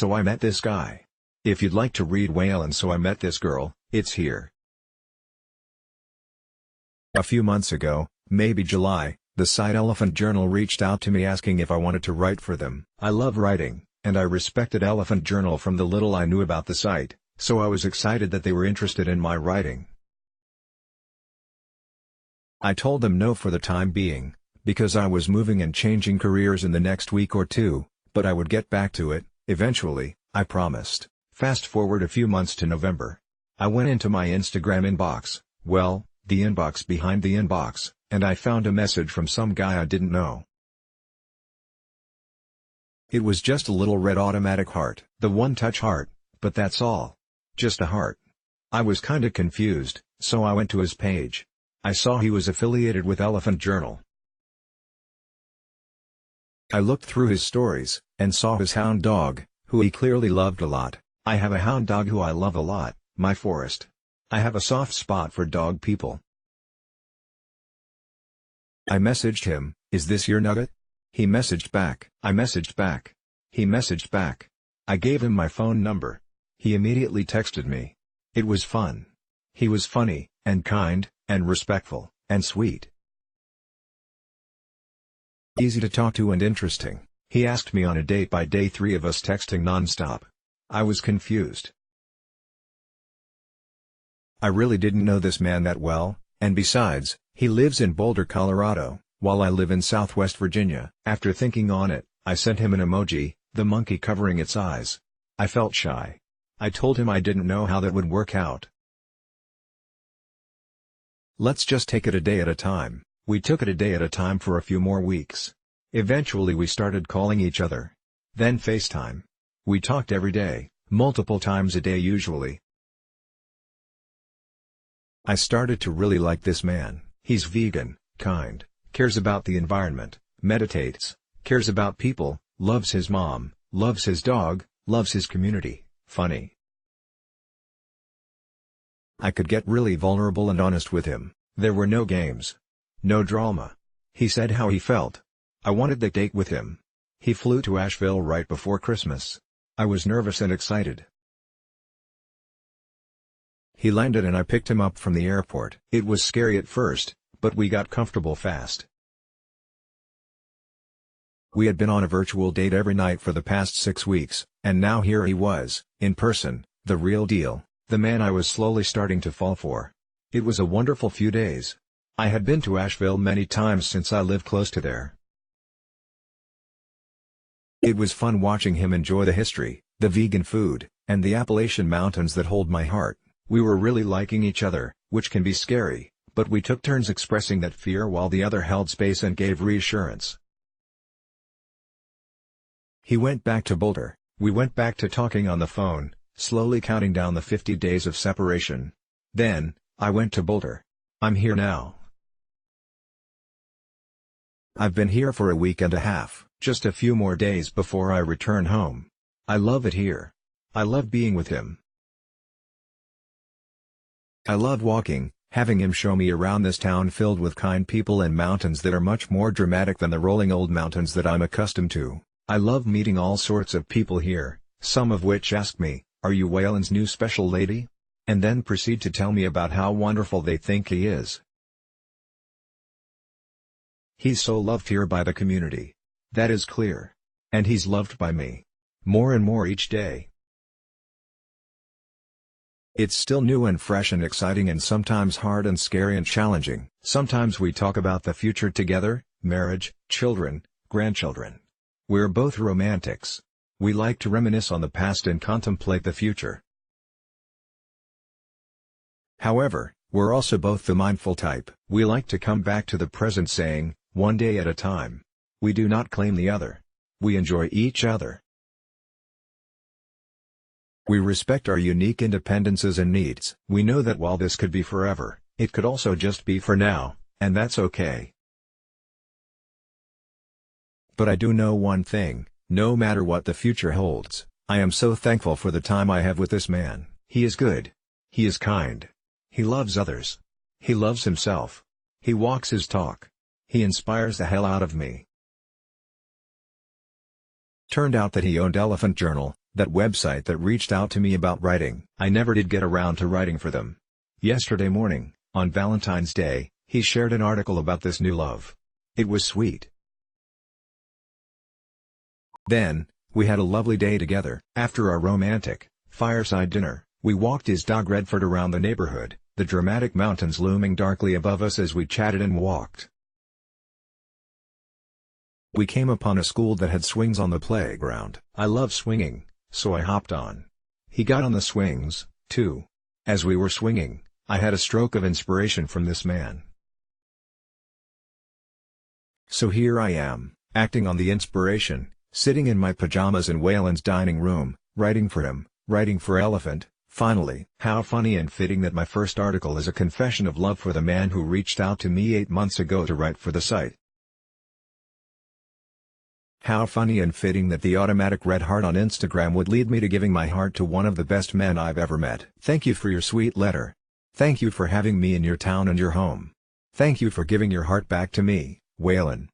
So I met this guy. If you'd like to read Waylon So I Met This Girl, it's here. A few months ago, maybe July, the site Elephant Journal reached out to me asking if I wanted to write for them. I love writing, and I respected Elephant Journal from the little I knew about the site, so I was excited that they were interested in my writing. I told them no for the time being, because I was moving and changing careers in the next week or two, but I would get back to it, eventually, I promised. Fast forward a few months to November. I went into my Instagram inbox, well, the inbox behind the inbox, and I found a message from some guy I didn't know. It was just a little red automatic heart. The one-touch heart, but that's all. Just a heart. I was kinda confused, so I went to his page. I saw he was affiliated with Elephant Journal. I looked through his stories, and saw his hound dog, who he clearly loved a lot. I have a hound dog who I love a lot, my Forrest. I have a soft spot for dog people. I messaged him, "Is this your nugget?" He messaged back. I messaged back. He messaged back. I gave him my phone number. He immediately texted me. It was fun. He was funny, and kind, and respectful, and sweet. Easy to talk to and interesting. He asked me on a date by day 3 of us texting nonstop. I was confused. I really didn't know this man that well, and besides, he lives in Boulder, Colorado, while I live in Southwest Virginia. After thinking on it, I sent him an emoji, the monkey covering its eyes. I felt shy. I told him I didn't know how that would work out. Let's just take it a day at a time. We took it a day at a time for a few more weeks. Eventually we started calling each other. Then FaceTime. We talked every day, multiple times a day usually. I started to really like this man. He's vegan, kind, cares about the environment, meditates, cares about people, loves his mom, loves his dog, loves his community, funny. I could get really vulnerable and honest with him. There were no games. No drama. He said how he felt. I wanted the date with him. He flew to Asheville right before Christmas. I was nervous and excited. He landed and I picked him up from the airport. It was scary at first, but we got comfortable fast. We had been on a virtual date every night for the past 6 weeks, and now here he was, in person, the real deal. The man I was slowly starting to fall for. It was a wonderful few days. I had been to Asheville many times since I lived close to there. It was fun watching him enjoy the history, the vegan food, and the Appalachian Mountains that hold my heart. We were really liking each other, which can be scary, but we took turns expressing that fear while the other held space and gave reassurance. He went back to Boulder. We went back to talking on the phone, slowly counting down the 50 days of separation. Then, I went to Boulder. I'm here now. I've been here for a week and a half. Just a few more days before I return home. I love it here. I love being with him. I love walking, having him show me around this town filled with kind people and mountains that are much more dramatic than the rolling old mountains that I'm accustomed to. I love meeting all sorts of people here, some of which ask me, "Are you Waylon's new special lady?" And then proceed to tell me about how wonderful they think he is. He's so loved here by the community. That is clear. And he's loved by me. More and more each day. It's still new and fresh and exciting and sometimes hard and scary and challenging. Sometimes we talk about the future together, marriage, children, grandchildren. We're both romantics. We like to reminisce on the past and contemplate the future. However, we're also both the mindful type. We like to come back to the present saying, one day at a time. We do not claim the other. We enjoy each other. We respect our unique independences and needs. We know that while this could be forever, it could also just be for now, and that's okay. But I do know one thing, no matter what the future holds, I am so thankful for the time I have with this man. He is good. He is kind. He loves others. He loves himself. He walks his talk. He inspires the hell out of me. Turned out that he owned Elephant Journal, that website that reached out to me about writing. I never did get around to writing for them. Yesterday morning, on Valentine's Day, he shared an article about this new love. It was sweet. Then, we had a lovely day together. After our romantic, fireside dinner, we walked his dog Redford around the neighborhood, the dramatic mountains looming darkly above us as we chatted and walked. We came upon a school that had swings on the playground. I love swinging, so I hopped on. He got on the swings, too. As we were swinging, I had a stroke of inspiration from this man. So here I am, acting on the inspiration, sitting in my pajamas in Waylon's dining room, writing for him, writing for Elephant, finally. How funny and fitting that my first article is a confession of love for the man who reached out to me 8 months ago to write for the site. How funny and fitting that the automatic red heart on Instagram would lead me to giving my heart to one of the best men I've ever met. Thank you for your sweet letter. Thank you for having me in your town and your home. Thank you for giving your heart back to me, Waylon.